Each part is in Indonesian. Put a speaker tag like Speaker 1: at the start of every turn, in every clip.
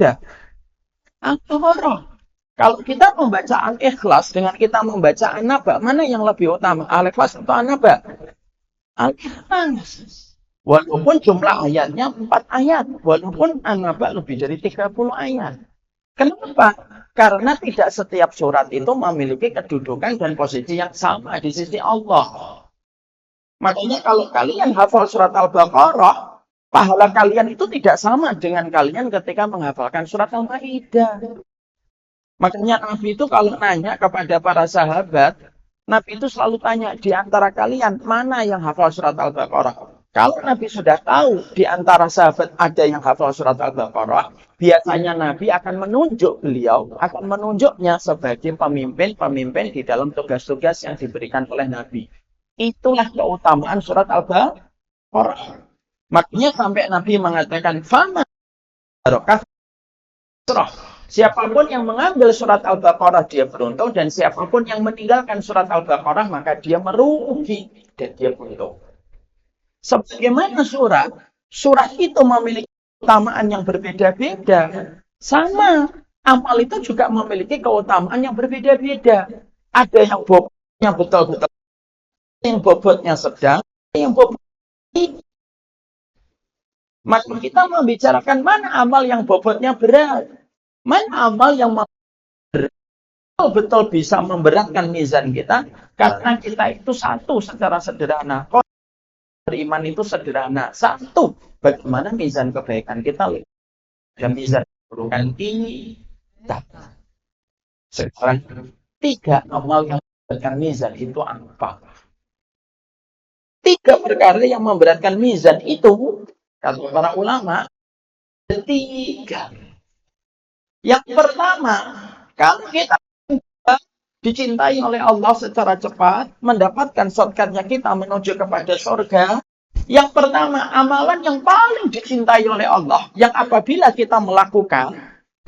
Speaker 1: Ya, Al-Baqarah. Kalau kita membaca Al-Ikhlas dengan kita membaca An-Naba, mana yang lebih utama? Al-Ikhlas atau An-Naba? Al-Ikhlas. Walaupun jumlah ayatnya 4 ayat. Walaupun An-Naba lebih dari 30 ayat. Kenapa? Karena tidak setiap surat itu memiliki kedudukan dan posisi yang sama di sisi Allah. Makanya kalau kalian hafal surat Al-Baqarah, pahala kalian itu tidak sama dengan kalian ketika menghafalkan surat Al-Maidah. Makanya Nabi itu kalau nanya kepada para sahabat, Nabi itu selalu tanya, di antara kalian, mana yang hafal surat Al-Baqarah? Kalau Nabi sudah tahu di antara sahabat ada yang hafal surat Al-Baqarah, biasanya Nabi akan menunjuk beliau, akan menunjuknya sebagai pemimpin-pemimpin di dalam tugas-tugas yang diberikan oleh Nabi. Itulah keutamaan surat Al-Baqarah. Makanya sampai Nabi mengatakan, Fama barokah surah. Siapapun yang mengambil surat Al-Baqarah dia beruntung, dan siapapun yang meninggalkan surat Al-Baqarah maka dia merugi dan dia beruntung. Sebagaimana surat itu memiliki keutamaan yang berbeda-beda. Sama, amal itu juga memiliki keutamaan yang berbeda-beda. Ada yang bobotnya betul-betul, yang bobotnya sedang, yang bobotnya. Maka kita membicarakan mana amal yang bobotnya berat, mana amal yang betul-betul bisa memberatkan mizan kita, karena kita itu satu secara sederhana. Kalau beriman itu sederhana. Satu, bagaimana mizan kebaikan kita dan mizan keburukan kita. Sekarang, 3 amal yang memberatkan mizan itu apa? 3 perkara yang memberatkan mizan itu, kata para ulama, 3. Yang pertama, kalau kita dicintai oleh Allah secara cepat, mendapatkan shortcutnya kita menuju kepada surga. Yang pertama, amalan yang paling dicintai oleh Allah, yang apabila kita melakukan,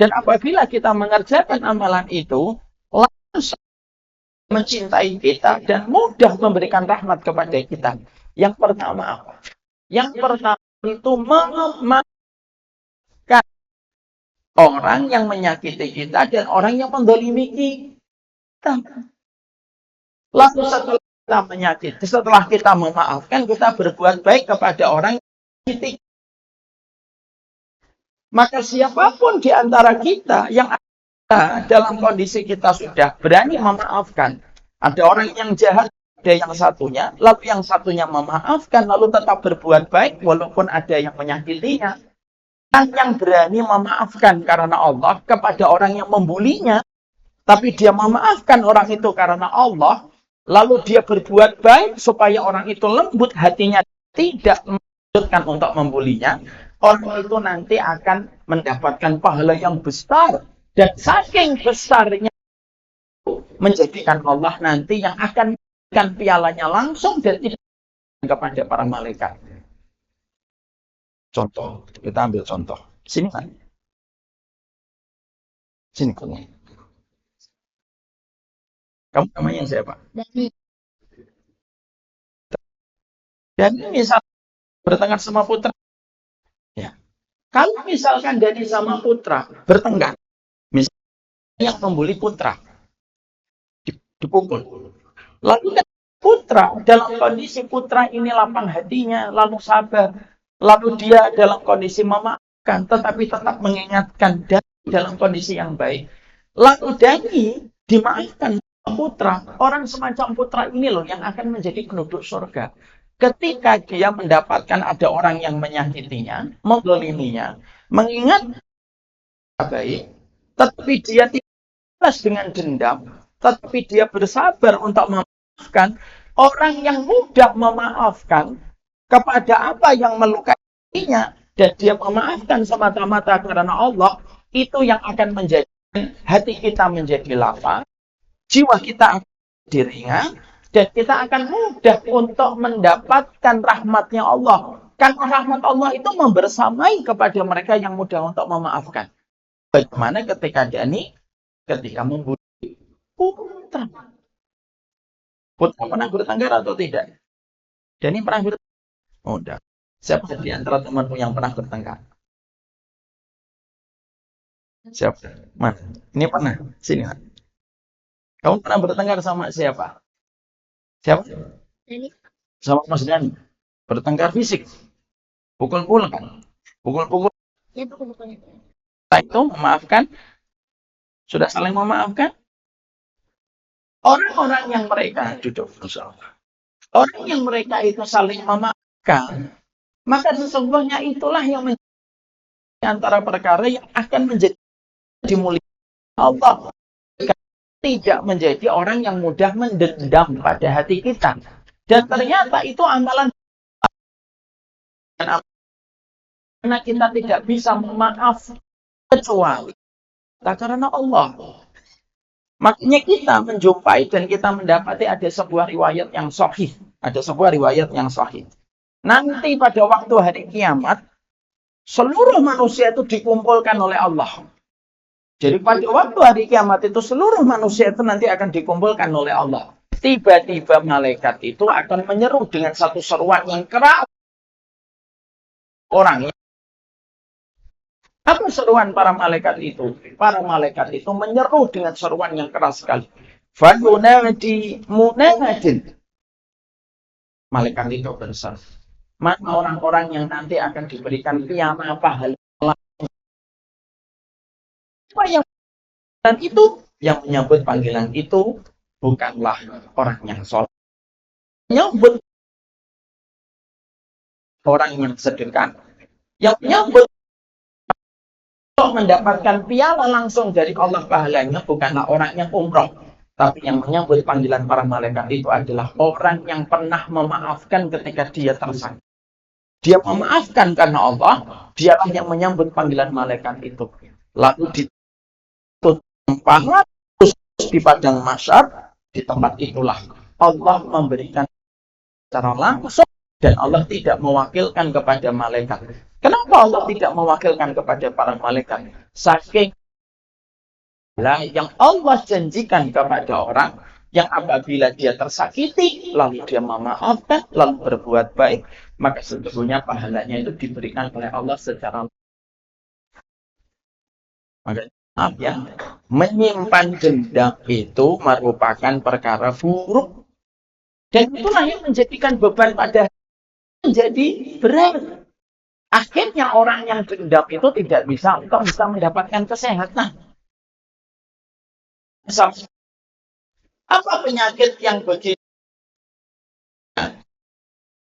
Speaker 1: dan apabila kita mengerjakan amalan itu, langsung mencintai kita, dan mudah memberikan rahmat kepada kita. Yang pertama apa? Yang pertama itu memaafkan orang yang menyakiti kita, dan orang yang mendolimi kita. Lalu setelah kita menyakiti, setelah kita memaafkan, kita berbuat baik kepada orang yang menyakiti. Maka siapapun di antara kita yang ada dalam kondisi kita sudah berani memaafkan, ada orang yang jahat, ada yang satunya, lalu yang satunya memaafkan, lalu tetap berbuat baik walaupun ada yang menyakitinya. Dan yang berani memaafkan karena Allah kepada orang yang membulinya, tapi dia memaafkan orang itu karena Allah, lalu dia berbuat baik supaya orang itu lembut hatinya, tidak melanjutkan untuk membulinya, orang itu nanti akan mendapatkan pahala yang besar. Dan saking besarnya menjadikan Allah nanti yang akan memberikan pialanya langsung dan tidak kepada para malaikat. Contoh, kita ambil contoh. Sini kan? Sini kamu. Kamu namanya siapa? Dani. Dan misal bertengkar sama putra. Ya. Kalau misalkan Dani sama putra bertengkar, misalnya yang membuli putra, dipukul. Lalu putra, dalam kondisi putra ini lapang hatinya, lalu sabar, lalu dia dalam kondisi memaafkan, tetapi tetap mengingatkan Dani dalam kondisi yang baik. Lalu Dani dimaafkan putra, orang semacam putra ini loh yang akan menjadi penduduk surga. Ketika dia mendapatkan ada orang yang menyakitinya, menzaliminya, mengingat baik, tetapi dia tidak balas dengan dendam, tetapi dia bersabar untuk memaafkan. Orang yang mudah memaafkan kepada apa yang melukainya, dan dia memaafkan semata-mata karena Allah, itu yang akan menjadikan hati kita menjadi lapang, jiwa kita akan diringan, dan kita akan mudah untuk mendapatkan rahmatnya Allah. Karena rahmat Allah itu membersamai kepada mereka yang mudah untuk memaafkan. Bagaimana ketika Dani ketika membunuh putra? Putra pernah bertengkar atau tidak? Dani pernah bertengkar? Oh, enggak. Siapa di antara temanmu yang pernah bertengkar? Siapa? Mana? Ini pernah? Sini, Mas. Kamu pernah bertengkar sama siapa? Siapa? Sama Mas Dani. Bertengkar fisik. Pukul-pukul kan? Pukul-pukul. Setelah itu memaafkan. Sudah saling memaafkan. Orang-orang yang mereka duduk bersama. Orang yang mereka itu saling memaafkan. Maka sesungguhnya itulah yang menjadi antara perkara yang akan menjadi mulia Allah. Tidak menjadi orang yang mudah mendendam pada hati kita. Dan ternyata itu amalan. Karena kita tidak bisa memaaf kecuali karena Allah. Makanya kita menjumpai dan kita mendapati ada sebuah riwayat yang sahih. Ada sebuah riwayat yang sahih. Nanti pada waktu hari kiamat, seluruh manusia itu dikumpulkan oleh Allah. Jadi pada waktu hari kiamat itu seluruh manusia itu nanti akan dikumpulkan oleh Allah. Tiba-tiba malaikat itu akan menyeru dengan satu seruan yang keras. Orang. Apa seruan para malaikat itu? Para malaikat itu menyeru dengan seruan yang keras sekali. Fayunadi munadin. Malaikat itu berseru. Mana orang-orang yang nanti akan diberikan piala pahala. Apa yang dan itu yang menyambut panggilan itu bukanlah orang yang soleh. Menyambut orang yang sedekah. Yang menyambut mendapatkan piala langsung dari Allah pahalanya bukanlah orang yang umroh. Tapi yang menyambut panggilan para malaikat itu adalah orang yang pernah memaafkan ketika dia tersakiti. Dia memaafkan karena Allah, dialah yang menyambut panggilan malaikat itu. Lalu tempat di padang mahsyar, di tempat itulah Allah memberikan secara langsung dan Allah tidak mewakilkan kepada malaikat. Kenapa Allah tidak mewakilkan kepada para malaikat? Saking yang Allah janjikan kepada orang yang apabila dia tersakiti, lalu dia memaafkan, lalu berbuat baik, maka sesungguhnya pahalanya itu diberikan oleh Allah secara maka maaf ya, menyimpan dendam itu merupakan perkara buruk. Dan itulah yang menjadikan beban pada menjadi berat. Akhirnya orang yang dendam itu tidak bisa mendapatkan kesehatan. Apa penyakit yang begitu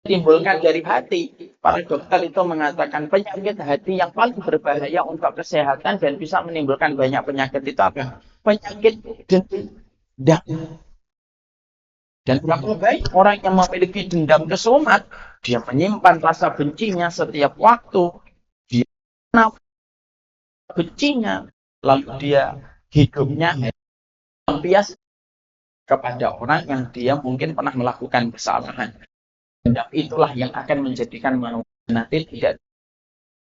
Speaker 1: timbulkan dari hati? Para dokter itu mengatakan penyakit hati yang paling berbahaya untuk kesehatan dan bisa menimbulkan banyak penyakit itu apa? Penyakit dendam. Dan berapa baik orang yang memiliki dendam kesumat, dia menyimpan rasa bencinya setiap waktu, dia bencinya, lalu dia hidupnya bias kepada orang yang dia mungkin pernah melakukan kesalahan. Dendam itulah yang akan menjadikan manusia nanti tidak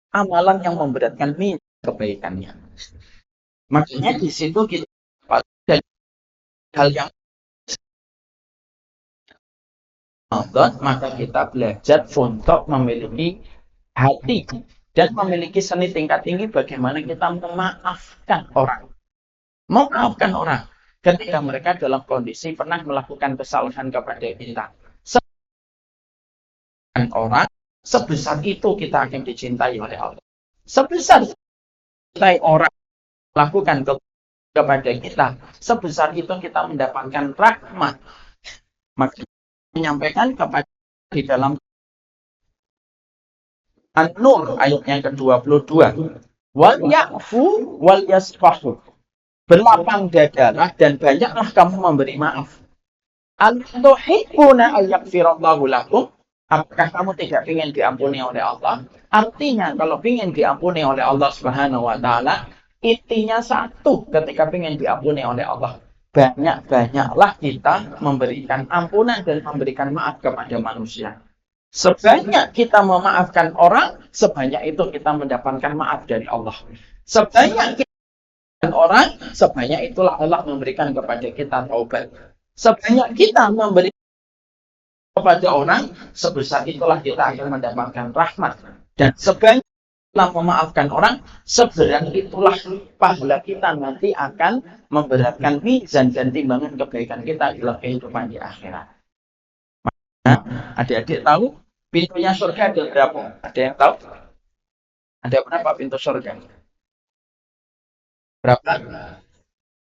Speaker 1: amalan yang memberatkan kebaikannya. Makanya di situ kita hal yang maka kita belajar untuk memiliki hati dan memiliki seni tingkat tinggi bagaimana kita memaafkan orang. Memaafkan orang ketika mereka dalam kondisi pernah melakukan kesalahan kepada kita. Orang sebesar itu kita akan dicintai oleh Allah. Sebesar cintai orang lakukan kepada kita, sebesar itu kita mendapatkan rahmat. Maka menyampaikan kepada di dalam An-Nur ayat yang ke-22. Wal ya'fu wal yasfahu. Berlapang dadalah dan banyaklah kamu memberi maaf. An-tuhibbuna al-yaghfirallahu lakum. Apakah kamu tidak ingin diampuni oleh Allah? Artinya kalau ingin diampuni oleh Allah Subhanahu wa taala, intinya satu ketika ingin diampuni oleh Allah. Banyak-banyaklah kita memberikan ampunan dan memberikan maaf kepada manusia. Sebanyak kita memaafkan orang, sebanyak itu kita mendapatkan maaf dari Allah. Sebanyak kita memaafkan orang, sebanyak itulah Allah memberikan kepada kita taubat. Sebanyak kita memberi kepada orang, sebesar itulah kita akan mendapatkan rahmat. Dan sebanyak memaafkan orang, seberat itulah pahala kita nanti akan memberatkan mizan dan timbangan kebaikan kita dalam kehidupan di akhirat. Nah, adik-adik tahu pintunya surga ada berapa? Ada yang tahu? Ada berapa pintu surga? Berapa?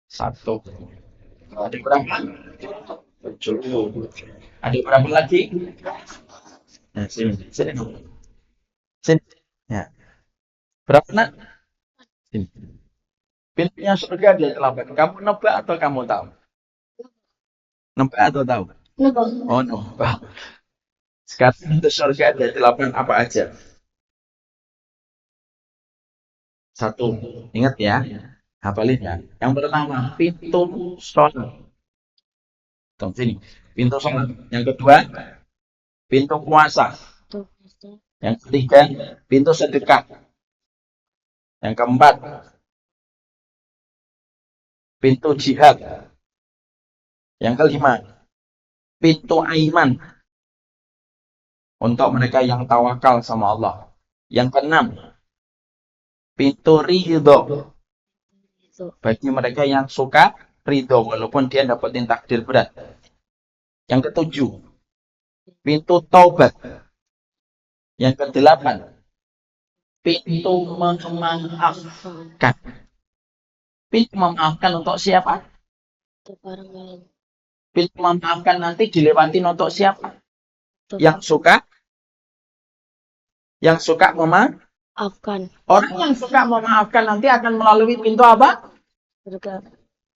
Speaker 1: Satu. Ada berapa? 7. Ada berapa lagi? Nah, sini. Sini. Sini. Ya. Berapa nak? Sini. Pintunya surga ada 8. Kamu nebak atau kamu tahu? Nebak atau tahu? Nebak. Oh, nebak. Sekarang pintu surga ada 8 apa aja? 1. Ingat ya. Hafalin ya. Yang pertama, pintu sholat. Tunggu sini. Pintu sholat. Yang kedua, pintu puasa. Yang ketiga, pintu sedekah. Yang keempat, pintu jihad. Yang kelima, pintu aiman. Untuk mereka yang tawakal sama Allah. Yang keenam, pintu ridho. Bagi mereka yang suka ridho walaupun dia dapetin takdir berat. Yang ketujuh, pintu taubat. Yang kedelapan, pintu memaafkan. Pintu memaafkan untuk siapa? Untuk orang lain. Pintu memaafkan nanti dilewatin untuk siapa? Yang suka memaafkan. Orang yang suka memaafkan nanti akan melalui pintu apa? Surga.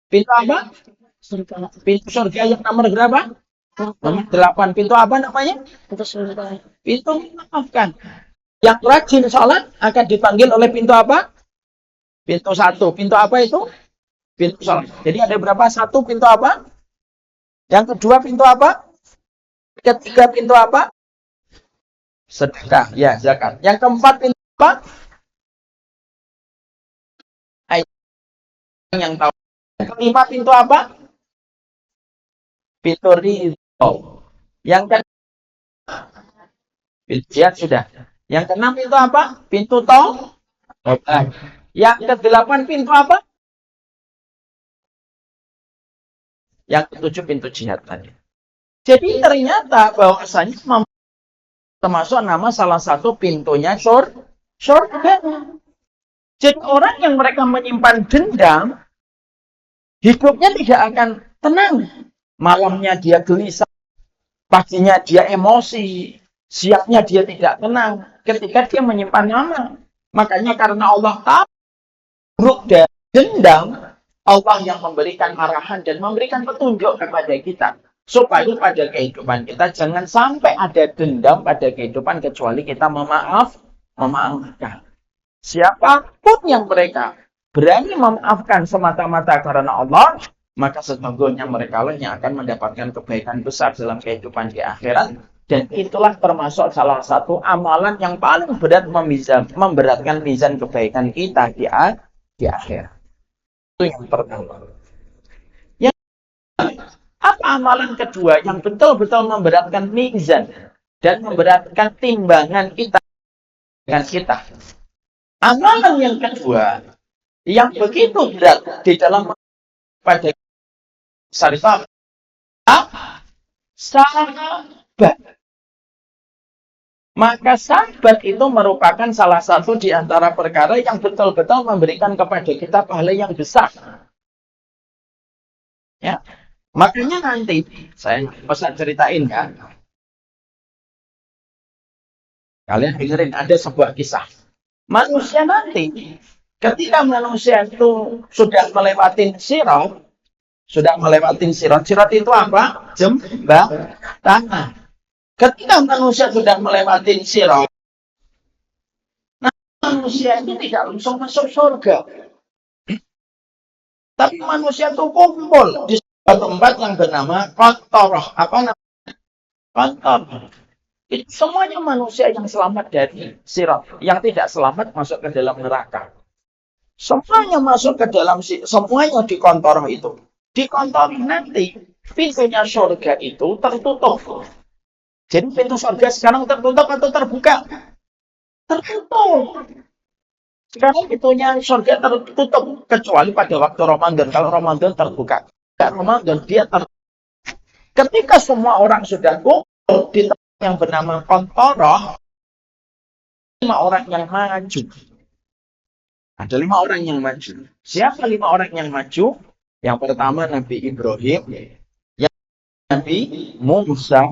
Speaker 1: Pintu apa? Surga. Pintu surga yang nomor berapa? 8. Pintu apa namanya? Pintu surga. Pintu memaafkan. Yang rajin sholat akan dipanggil oleh pintu apa? Pintu 1. Pintu apa itu? Pintu sholat. Jadi ada berapa? 1 pintu apa? Yang kedua pintu apa? Ketiga pintu apa? Sedekah. Ya, zakat. Yang keempat pintu apa? Yang tahu. Yang kelima pintu apa? Pintu ridho. Yang pintu jihad sudah. Yang keenam pintu apa? Pintu taubat. Yang kedelapan pintu apa? Yang ketujuh pintu jihad tadi. Jadi ternyata bahwasanya termasuk nama salah satu pintunya surga. Jadi orang yang mereka menyimpan dendam, hidupnya tidak akan tenang. Malamnya dia gelisah, paginya dia emosi, siangnya dia tidak tenang ketika dia menyimpan nama. Makanya karena Allah tahu buruk dan dendam, Allah yang memberikan arahan dan memberikan petunjuk kepada kita. Supaya pada kehidupan kita jangan sampai ada dendam pada kehidupan kecuali kita memaafkan. Siapapun yang mereka berani memaafkan semata-mata karena Allah, maka sesungguhnya mereka lah yang akan mendapatkan kebaikan besar dalam kehidupan di akhirat. Dan itulah termasuk salah satu amalan yang paling berat memberatkan mizan kebaikan kita di akhirat. Itu yang pertama. Yang apa amalan kedua yang betul-betul memberatkan mizan dan memberatkan timbangan kita dengan kita? Amalan yang kedua yang begitu berat di dalam pada syariat sahabat. Maka sahabat itu merupakan salah satu di antara perkara yang betul-betul memberikan kepada kita pahala yang besar. Ya. Makanya nanti saya pesan ceritain kan. Kalian dengerin ada sebuah kisah. Manusia nanti ketika manusia itu sudah melewatin sirat, sirat itu apa? Jembatan. Ketika manusia sudah melewatin sirat, nah manusia itu tidak langsung masuk surga. Tapi manusia itu kumpul di tempat yang bernama Qantarah. Apa namanya? Qantarah. Itu semuanya manusia yang selamat dari sirat. Yang tidak selamat masuk ke dalam neraka. Semuanya masuk ke dalam, semuanya di Qantarah itu. Di Qantarah nanti, pintunya surga itu tertutup. Jadi pintu surga sekarang tertutup atau terbuka? Tertutup. Sekarang pintunya surga tertutup kecuali pada waktu Ramadan. Kalau Ramadan terbuka. Tidak Ramadan dia tertutup. Ketika semua orang sudah kumpul di tempat yang bernama Qantoroh, 5 orang yang maju. Ada 5 orang yang maju. Siapa 5 orang yang maju? Yang pertama Nabi Ibrahim, yang Nabi Musa,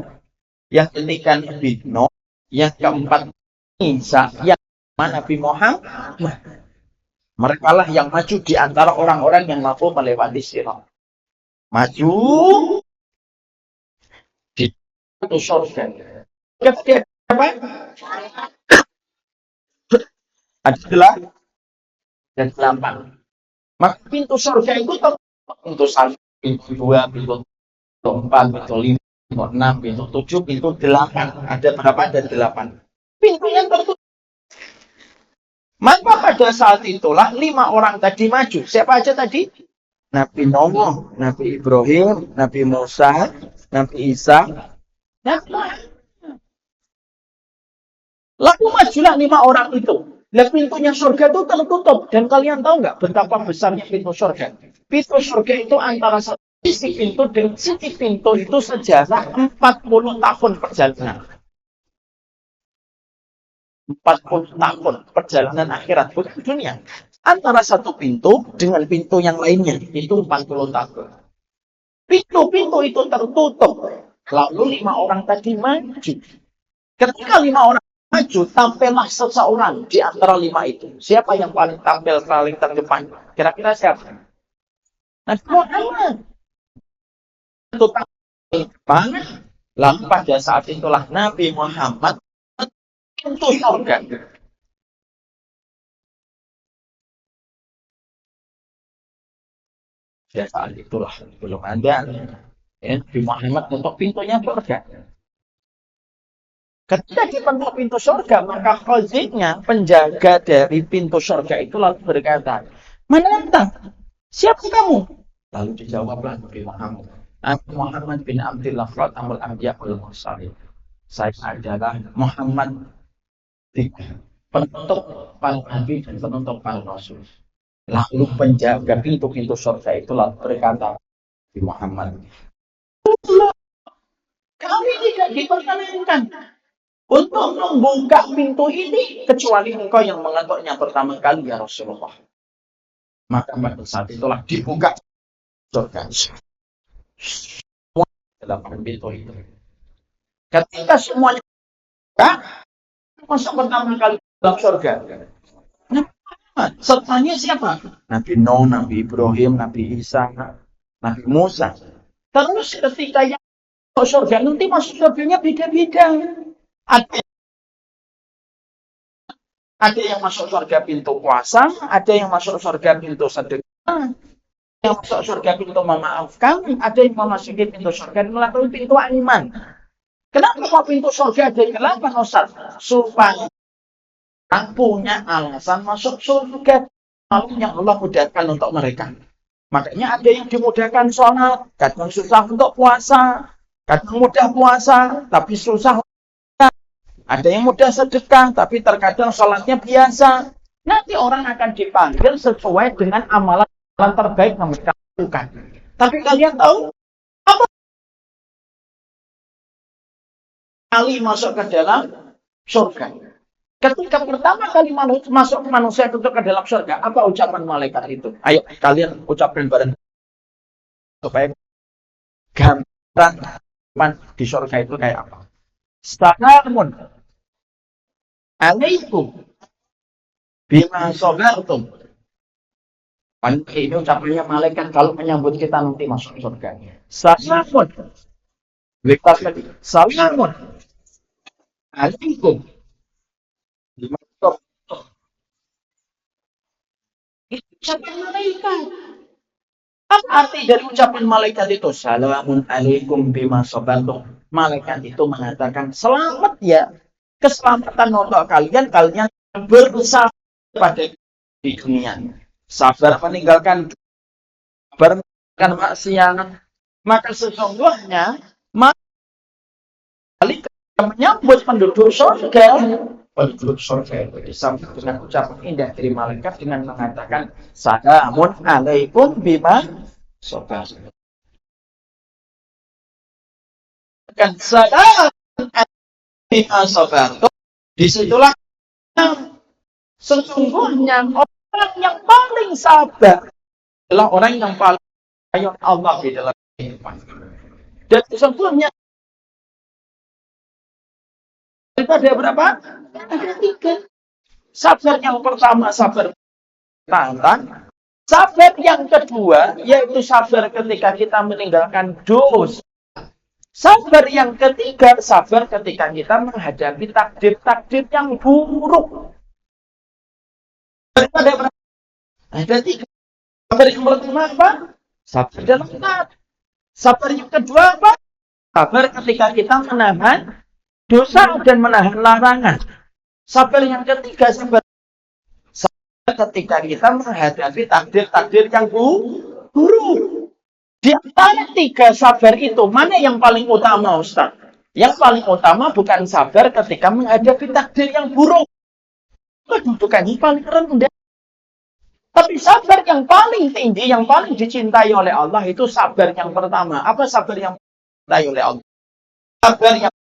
Speaker 1: yang ketiga Nabi Nuh, yang keempat Isa, yang Nabi Muhammad. Mereka lah yang maju di antara orang-orang yang mampu melewati sirat. Maju di pintu surga. Ketika apa? Ada 8. Maka pintu surga itu pintu 1, pintu 2, pintu 4, pintu 5, pintu 6, pintu 7, pintu 8. Ada berapa? Ada 8. Pintu yang tertutup. Maka pada saat itulah 5 orang tadi maju. Siapa aja tadi? Nabi Nuh, Nabi Ibrahim, Nabi Musa, Nabi Isa, Nabi Muhammad. Lalu majulah 5 orang itu. Nah, pintunya surga itu tertutup. Dan kalian tahu nggak betapa besarnya pintu surga? Pintu surga itu antara sisi pintu dan sisi pintu itu sejarah 40 tahun perjalanan. 40 tahun perjalanan akhirat, bukan dunia. Antara satu pintu dengan pintu yang lainnya, itu 40 tahun. Pintu-pintu itu tertutup. Lalu 5 orang tadi maju. Ketika 5 orang maju, tampillah seseorang di antara 5 itu. Siapa yang paling tampil paling terdepan? Kira-kira siapa? Nabi Muhammad. Itu tampil depan. Lalu pada saat itulah Nabi Muhammad pintu surga. Ya saat itulah belum ada Nabi Muhammad untuk pintunya surga. Ketika dibentuk pintu surga, maka khazinnya, penjaga dari pintu surga itu lalu berkata, "Mana anta? Siapa kamu?" Lalu dijawablah Nabi Muhammad, "Aku Muhammad bin Abdullah Khatamul Anbiya wal Mursalin." Saya adalah Muhammad, penutup para nabi dan penutup para rasul. Lalu penjaga pintu-pintu surga itu lalu berkata, Nabi Muhammad, "Kami tidak diperkenankan untuk membuka pintu ini kecuali engkau yang mengetuknya pertama kali ya Rasulullah." Maka pada saat itulah dibuka surga. Semua dalam pintu itu. Ketika semuanya masuk pertama kali dalam surga. Sertanya siapa? Nabi Nuh, Nabi Ibrahim, Nabi Isa, Nabi Musa. Terus ketika yang masuk surga, nanti masuk surganya beda-beda. Ada yang masuk surga pintu puasa, ada yang masuk surga pintu sedekah, yang masuk surga pintu memaafkan, ada yang memasuki pintu surga melalui pintu iman. Kenapa kok pintu surga ada 8, Ustaz? Supaya punya alasan masuk surga. Lalu yang Allah mudahkan untuk mereka. Makanya ada yang dimudahkan sholat, kadang susah untuk puasa, kadang mudah puasa, tapi susah. Ada yang mudah sedekah, tapi terkadang sholatnya biasa. Nanti orang akan dipanggil sesuai dengan amalan terbaik yang mereka lakukan. Tapi kalian tahu, apa kali masuk ke dalam surga? Ketika pertama kali masuk manusia itu ke dalam surga, apa ucapan malaikat itu? Ayo kalian ucapkan bareng supaya gambaran di surga itu kayak apa? Assalamun alaikum bima sabartum. Ini ucapannya malaikat kalau menyambut kita nanti masuk surga. Assalamun alaikum. Itu ucapan malaikat. Apa arti dari ucapan malaikat itu? Salamun alaikum bima sabartum. Malaikat itu mengatakan selamat ya. Keselamatan untuk kalian berusaha pada di dunia. Sabar meninggalkan maksiat. Maka sesungguhnya malaikat menyambut penduduk surga penduduk surga itu disambut dengan ucapan indah dari malaikat dengan mengatakan salamun alaikum bima sabartum. Kan salamun alaikum bima sabartum. Disitulah sesungguhnya orang yang paling sabar adalah orang yang paling sayang Allah di dalam kehidupan. Dan sesungguhnya itu ada berapa? Ada 3. Sabar yang pertama sabar tantang. Sabar yang kedua yaitu sabar ketika kita meninggalkan dosa. Sabar yang ketiga sabar ketika kita menghadapi takdir-takdir yang buruk. Ada berapa? Ada 3. Sabar yang pertama apa? Sabar dalam taat. Sabar yang kedua apa? Sabar ketika kita menahan dosa dan menahan larangan. Sabar yang ketiga sabar ketika kita menghadapi takdir-takdir yang buruk. Di antara 3 sabar itu, mana yang paling utama, Ustaz? Yang paling utama bukan sabar ketika menghadapi takdir yang buruk. Kedudukannya paling rendah. Tapi sabar yang paling tinggi, yang paling dicintai oleh Allah itu sabar yang pertama. Apa sabar yang dicintai oleh Allah? Sabar yang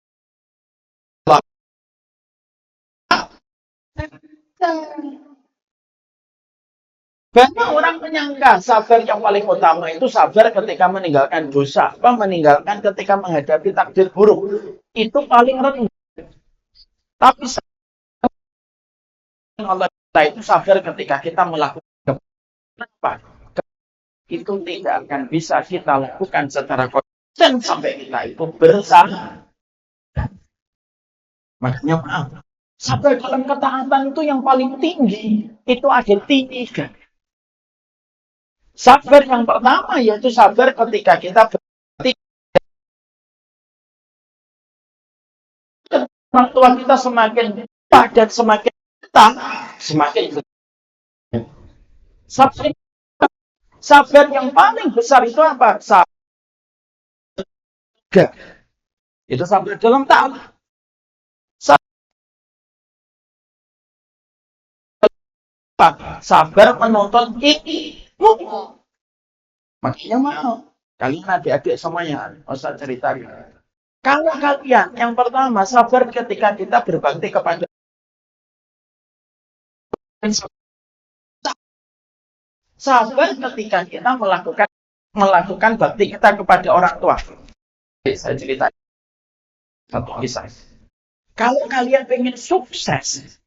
Speaker 1: banyak orang menyangka sabar yang paling utama itu sabar ketika meninggalkan dosa, meninggalkan ketika menghadapi takdir buruk. Itu paling rendah. Tapi Allah itu sabar ketika kita melakukan apa? Itu tidak akan bisa kita lakukan secara konsisten sampai kita itu bersama. Makanya maaf, sabar dalam ketaatan itu yang paling tinggi. Itu ada 3. Sabar yang pertama yaitu sabar ketika kita berarti orang tua kita semakin dan semakin kita semakin sabar yang paling besar itu apa? Sabar. Itu sabar dalam taat. Sabar menonton ilmu. Makanya mau kalian adik-adik semuanya, usah cerita. Kalau kalian yang pertama sabar ketika kita berbakti kepada sabar ketika kita melakukan bakti kita kepada orang tua. Saya cerita satu kisah. Kalau kalian pengen sukses,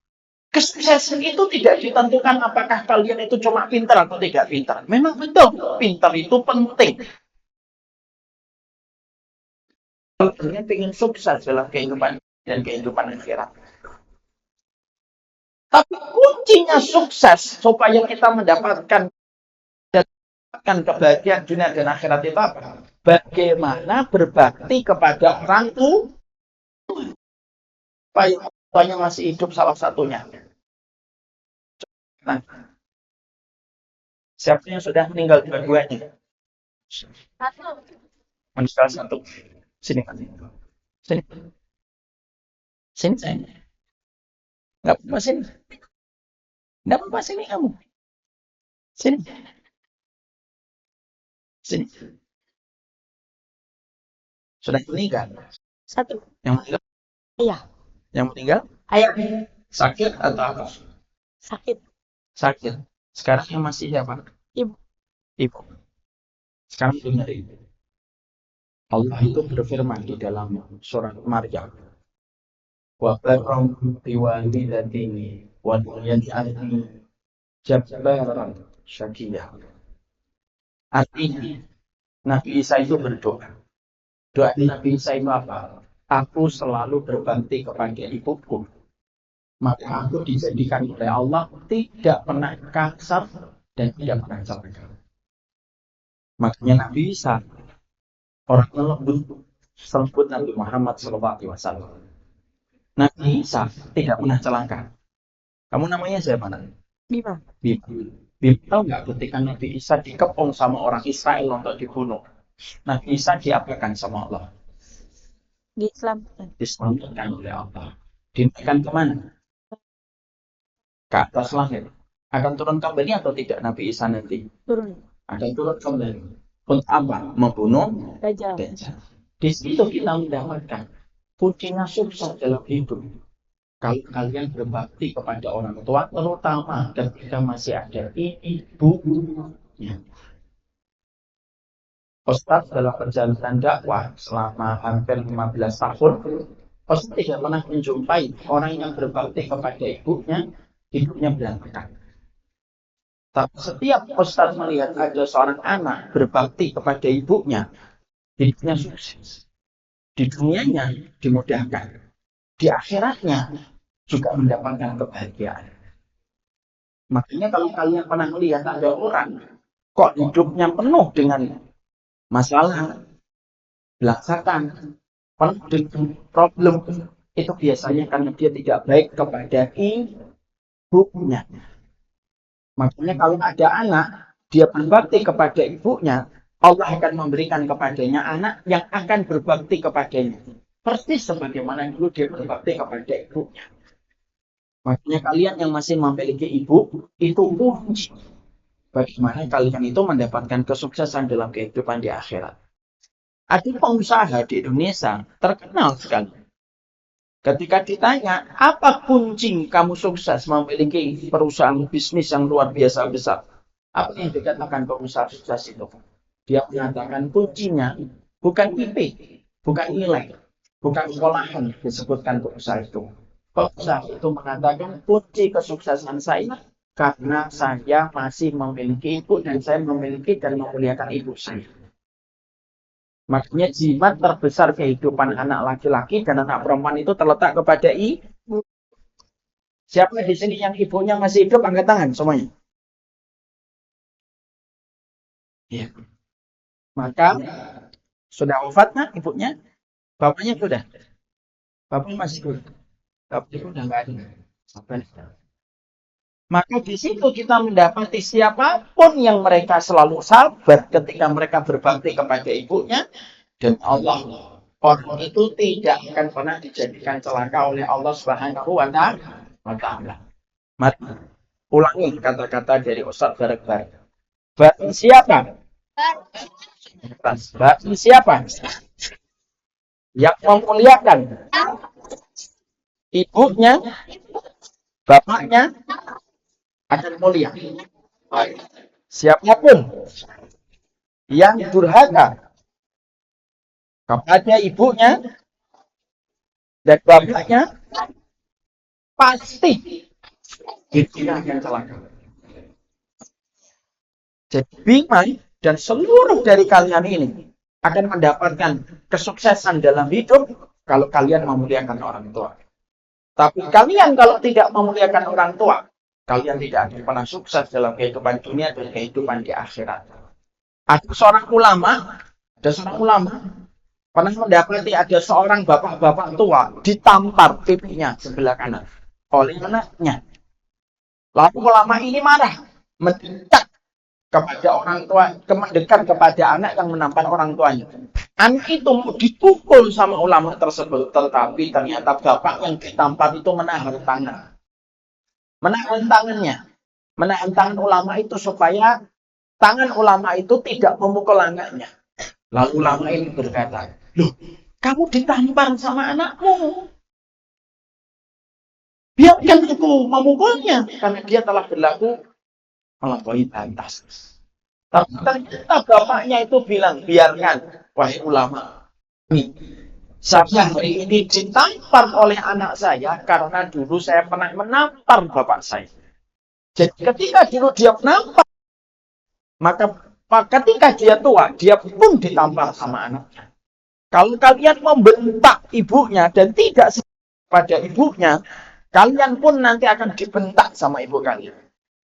Speaker 1: kesuksesan itu tidak ditentukan apakah kalian itu cuma pintar atau tidak pintar. Memang betul, pintar itu penting. Kalau kalian pengen sukses dalam kehidupan dan kehidupan akhirat. Tapi kuncinya sukses supaya kita mendapatkan kebahagiaan dunia dan akhirat itu apa? Bagaimana berbakti kepada orang tua. Supaya tuanya masih hidup salah satunya. Nah, siapa yang sudah meninggal dua-duanya? Meninggal 1. Sini. Sini saya. Nggak apa-apa sini. Nggak apa-apa sini kamu. Sini. Sudah meninggal? 1. Yang meninggal? Iya. Yang meninggal? Ayah. Sakit atau apa? Sakit. Sekarang yang masih siapa? Ibu. Sekarang dengar ibu. Allah itu berfirman di dalam surat Maryam. Wa barram biwalidatihi wa yad'ani jabbaran syakiyah. Artinya Nabi Isa itu berdoa. Doa Nabi Isa itu apa? Aku selalu berbakti kepada ibuku. Maka aku dijadikan oleh Allah tidak pernah kasar dan tidak pernah celaka. Makanya Nabi Isa orang lembut selembut Nabi Muhammad SAW. Nabi Isa tidak pernah celaka. Kamu namanya siapa? Bima. Bima tahu nggak ketika Nabi Isa dikepung sama orang Israel untuk dibunuh? Nabi Isa diapakan sama Allah? Diselamatkan oleh Allah. Dinaikkan kemana? ke atas langit. Akan turun kembali atau tidak Nabi Isa nanti?
Speaker 2: Turun.
Speaker 1: Akan turun kembali. Untuk apa? Membunuh
Speaker 2: Dajjal.
Speaker 1: Dajjal. Di situ kita mendapatkan kuncinya sukses dalam hidup. Kalau kalian berbakti kepada orang tua, terutama ketika masih ada ibunya. Ustadz dalam perjalanan dakwah selama hampir 15 tahun, Ustadz tidak pernah menjumpai orang yang berbakti kepada ibunya, hidupnya berantakan. Tapi setiap Ustadz melihat ada seorang anak berbakti kepada ibunya, hidupnya sukses. Di dunianya dimudahkan. Di akhiratnya juga mendapatkan kebahagiaan. Makanya kalau kalian pernah melihat ada orang kok hidupnya penuh dengan masalah, belaksakan, penuh dengan problem, itu biasanya karena dia tidak baik kepada ibunya. Makanya kalau ada anak, dia berbakti kepada ibunya, Allah akan memberikan kepadanya anak yang akan berbakti kepadanya. Persis sebagaimana dulu dia berbakti kepada ibunya. Makanya kalian yang masih memiliki ibu, itu kunci bagaimana kalian itu mendapatkan kesuksesan dalam kehidupan di akhirat. Ada pengusaha di Indonesia terkenal sekali. Ketika ditanya, apa kunci kamu sukses memiliki perusahaan bisnis yang luar biasa besar? Apa yang dikatakan pengusaha sukses itu? Dia mengatakan kuncinya bukan IP, bukan nilai, bukan sekolahan disebutkan pengusaha itu. Pengusaha itu mengatakan kunci kesuksesan saya karena saya masih memiliki ibu dan saya memiliki dan memuliakan ibu saya. Makanya jimat terbesar kehidupan anak laki-laki dan anak perempuan itu terletak kepada ibu. Siapa di sini yang ibunya masih hidup, angkat tangan semuanya. Ya. Maka sudah wafat nak ibunya, bapaknya sudah. Bapaknya masih hidup. Bapaknya sudah nggak ada. Sampai maka di situ kita mendapati siapapun yang mereka selalu sabar ketika mereka berbakti kepada ibunya, dan Allah, orang itu tidak akan pernah dijadikan celaka oleh Allah Subhanahu wa Ta'ala. Mari ulangi kata-kata dari Ustaz Barak-Barak. Barang siapa? Barang siapa yang memuliakan ibunya, bapaknya akan mulia. Siapapun yang durhaka kepada ibunya dan bapaknya pasti hidupnya akan celaka. Jadi Bima dan seluruh dari kalian ini akan mendapatkan kesuksesan dalam hidup kalau kalian memuliakan orang tua. Tapi kalian kalau tidak memuliakan orang tua, kalian tidak akan pernah sukses dalam kehidupan dunia dan kehidupan di akhirat. Ada seorang ulama pernah mendapati ada seorang bapak-bapak tua ditampar pipinya sebelah kanan oleh anaknya. Lalu ulama ini marah, mendekat kepada orang tua, mendekat kepada anak yang menampar orang tuanya. Anak itu mau dipukul sama ulama tersebut, tetapi ternyata bapak yang ditampar itu menahan tangan. Menahan tangan ulama itu supaya tangan ulama itu tidak memukul anaknya. Lalu ulama ini berkata, loh, kamu ditampar sama anakmu. Biarkan aku memukulnya, karena dia telah berlaku melampaui batas. Tapi ternyata bapaknya itu bilang, biarkan, wahai ulama. Saya hari ini ditampar oleh anak saya karena dulu saya pernah menampar bapak saya. Jadi ketika dulu dia menampar, maka ketika dia tua, dia pun ditampar sama anaknya. Kalau kalian membentak ibunya dan tidak pada ibunya, kalian pun nanti akan dibentak sama ibu kalian.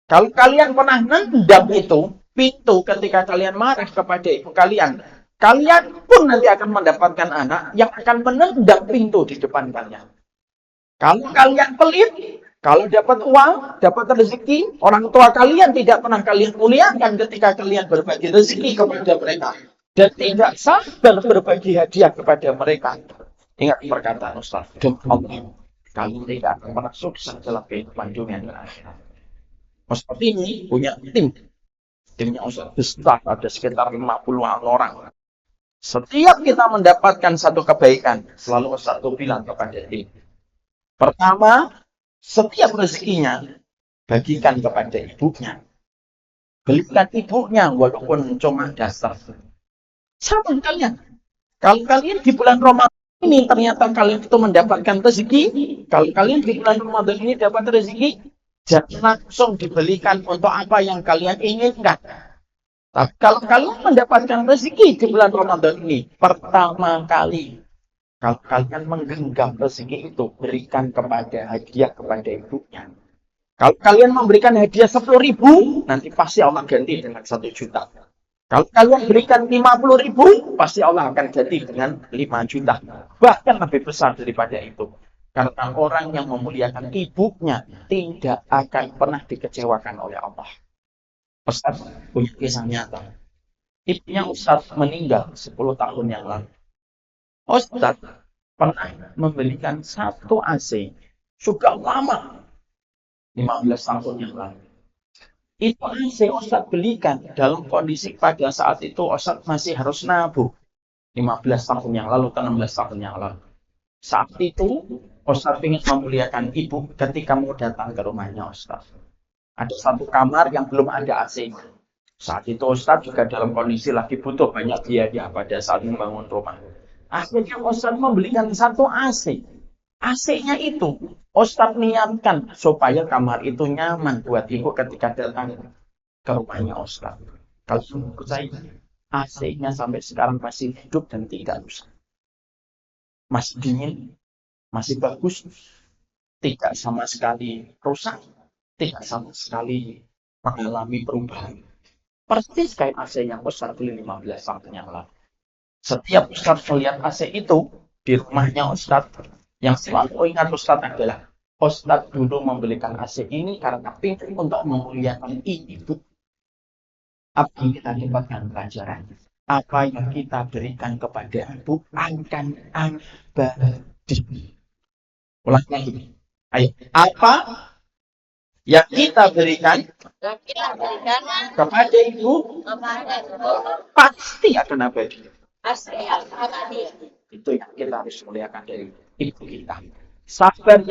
Speaker 1: Kalau kalian pernah nendang itu pintu ketika kalian marah kepada ibu kalian, kalian pun nanti akan mendapatkan anak yang akan menendang pintu di depan kalian. Kalau kalian pelit, kalau dapat uang, dapat rezeki, orang tua kalian tidak pernah kalian muliakan ketika kalian berbagi rezeki kepada mereka. Dan tidak sabar berbagi hadiah kepada mereka. Ingat perkataan Ustaz, demi Allah. kalian tidak akan pernah sukses dalam kehidupan dunia dan akhirat. Ustaz ini punya timnya Ustaz besar, ada sekitar 50-an orang. Setiap kita mendapatkan satu kebaikan, selalu Ustaz itu bilang kepada tim. Pertama, setiap rezekinya bagikan kepada ibunya. Belikan ibunya walaupun cuma dasar. Sama kalian. Kalau kalian di bulan Ramadan ini ternyata kalian itu mendapatkan rezeki, kalau kalian di bulan Ramadan ini dapat rezeki, jangan langsung dibelikan untuk apa yang kalian inginkan. Tapi kalau kalian mendapatkan rezeki di bulan Ramadan ini, pertama kali, kalau kalian menggenggam rezeki itu, berikan kepada hadiah kepada ibunya. Kalau kalian memberikan hadiah 10.000, nanti pasti Allah ganti dengan 1 juta. Kalau kalian berikan 50.000, pasti Allah akan ganti dengan 5 juta. Bahkan lebih besar daripada itu. Karena orang yang memuliakan ibunya tidak akan pernah dikecewakan oleh Allah. Ustaz punya kisah nyata. Ibunya Ustaz meninggal 10 tahun yang lalu. Ustaz pernah membelikan 1 AC. Sudah lama. 15 tahun yang lalu. Itu AC Ustaz belikan dalam kondisi pada saat itu Ustaz masih harus nabung. 15 tahun yang lalu atau 16 tahun yang lalu. Saat itu Ustaz ingin memuliakan ibu ketika mau datang ke rumahnya Ustaz. Ada 1 kamar yang belum ada AC. Saat itu Ustaz juga dalam kondisi lagi butuh banyak biaya pada saat membangun rumah. Akhirnya Ustaz membelikan 1 AC. AC-nya itu Ustaz niatkan supaya kamar itu nyaman buat ibu ketika datang ke rumahnya Ustaz. Kalau menurut saya, AC-nya sampai sekarang masih hidup dan tidak rusak. Masih dingin, masih bagus, tidak sama sekali rusak, tidak sama sekali mengalami perubahan. Persis kayak AC yang Ustaz beli 15 tahun yang lalu. Setiap Ustaz melihat AC itu di rumahnya Ustaz, yang selalu ingat Ustaz adalah Ustaz dulu membelikan AC ini karena ingin untuk memuliakan ibu. Apa yang kita dapatkan pelajaran? Apa yang kita berikan kepada ibu akan abadi. Ulang lagi. Ayo. Apa yang kita berikan kepada ibu pasti akan abadi. Itu yang kita harus muliakan dari ibu kita. Sabar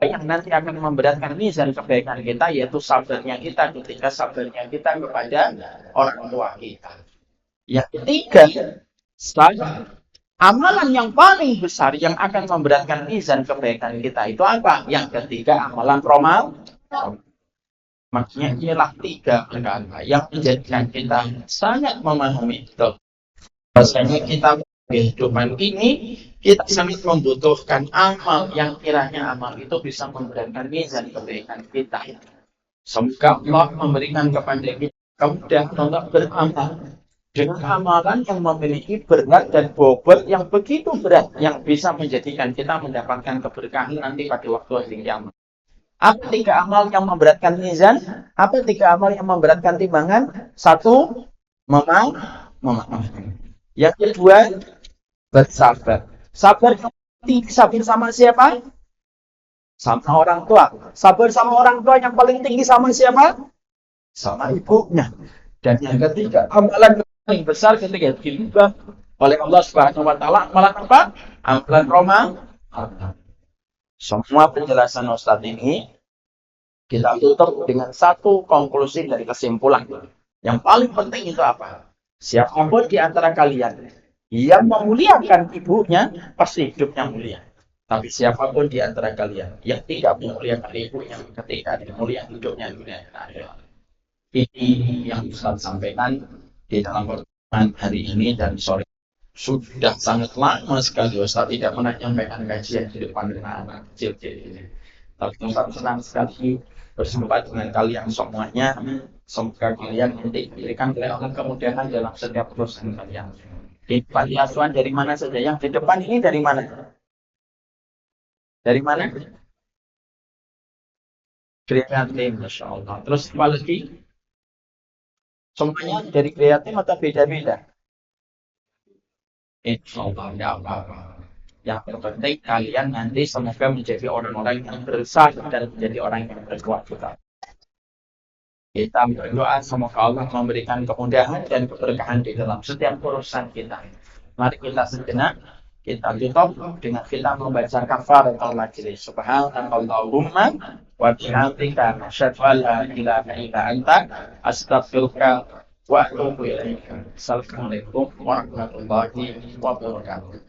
Speaker 1: yang nanti akan memberatkan mizan kebaikan kita, yaitu sabarnya kita ketika sabarnya kita kepada orang tua kita. Yang ketiga, amalan yang paling besar yang akan memberatkan mizan kebaikan kita itu apa? Yang ketiga, amalan Ramadan. Maksudnya ialah 3 perkara yang menjadikan kita sangat memahami itu. Rasanya kita kehidupan ini kita sangat membutuhkan amal yang kiranya amal itu bisa memberatkan mizan kebaikan kita. Semoga Allah memberikan kepada kita kemudahan untuk beramal dengan amalan yang memiliki berat dan bobot yang begitu berat yang bisa menjadikan kita mendapatkan keberkahan nanti pada waktu hari kiamat. Apa 3 amal yang memberatkan mizan? Apa 3 amal yang memberatkan timbangan? 1, memaafkan. Yang kedua, bersabar. Sabar sama siapa? Sama orang tua. Sabar sama orang tua yang paling tinggi sama siapa? Sama ibunya. Dan yang ketiga, amalan paling besar ketika diubah oleh Allah Subhanahu wa taala, amalan apa? Amalan Ramadan. Semua penjelasan Ustadz ini kita tutup dengan satu konklusi dari kesimpulan. Yang paling penting itu apa? Siapapun di antara kalian yang memuliakan ibunya, pasti hidupnya mulia. Tapi siapapun di antara kalian yang tidak memuliakan ibunya, ketika dimuliakan hidupnya dunia akhirat. Ini yang Ustaz sampaikan di dalam pertemuan hari ini dan sore. Sudah sangat lama sekali Ustaz tidak pernah menyampaikan kajian di depan anak kecil ini. Tapi Ustaz senang sekali bersempat dengan kalian semuanya. Semoga kalian nanti diberikan oleh Allah kemudahan dalam setiap urusan kalian. Di panti asuhan dari mana saja? Yang di depan ini dari mana? Dari mana? Kreatif, Masya Allah. Terus apa lagi? Semuanya dari kreatif atau beda-beda? Insya Allah, tidak apa-apa. Yang terpenting kalian nanti semoga menjadi orang-orang yang berusaha dan menjadi orang yang berkewajiban. Kita berdoa semoga Allah memberikan kemudahan dan keberkahan di dalam setiap urusan kita. Mari kita sejenak kita tutup dengan kita membaca kafaratul majlis. Subhanakallahumma wa bihamdika asyhadu an la ilaha illa anta astaghfiruka wa atubu ilaik. Assalamualaikum warahmatullahi wabarakatuh.